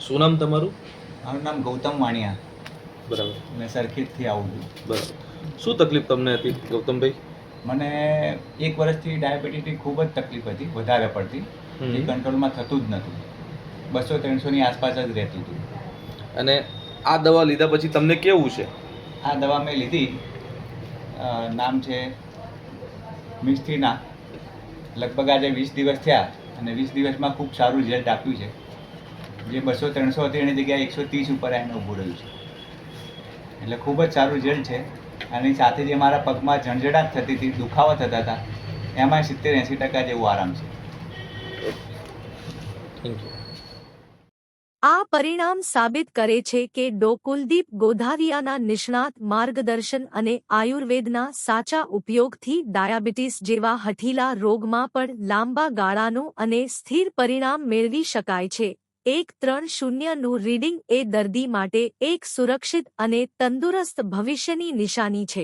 શું નામ તમારું? મારું નામ ગૌતમ વાણિયા. બરાબર. મેં સરખેજથી આવું છું. બરાબર. શું તકલીફ તમને હતી ગૌતમભાઈ? મને 1 વર્ષથી ડાયાબિટીસની ખૂબ જ તકલીફ હતી, વધારે પડતી. જે કંટ્રોલમાં થતું જ નહોતું. 200-300ની આસપાસ જ રહેતું હતું. અને આ દવા લીધા પછી તમને કેવું છે? આ દવા મેં લીધી, નામ છે મિસ્થિના. લગભગ આજે 20 દિવસ થયા અને 20 દિવસમાં ખૂબ સારું રિઝલ્ટ આપ્યું છે. જે 200-300 હતી એની જગ્યાએ 130 ઉપર આવીને ઊભું રહ્યું છે. એટલે ખૂબ જ સારું રિઝલ્ટ છે. આની સાથે જે મારા પગમાં ઝંઝડાટ થતી હતી, દુખાવા થતા હતા, એમાં 70-80% જેવું આરામ છે. Thank you. આ પરિણામ સાબિત કરે છે કે કુલદીપ ગોધાવિયાના નિષ્ણાત માર્ગદર્શન અને આયુર્વેદના સાચા ઉપયોગથી ડાયાબિટીસ જેવા હઠીલા રોગમાં પણ લાંબા ગાળાનું અને સ્થિર પરિણામ મેળવી શકાય છે. 130નું રીડિંગ એ દર્દી માટે એક સુરક્ષિત અને તંદુરસ્ત ભવિષ્યની નિશાની છે.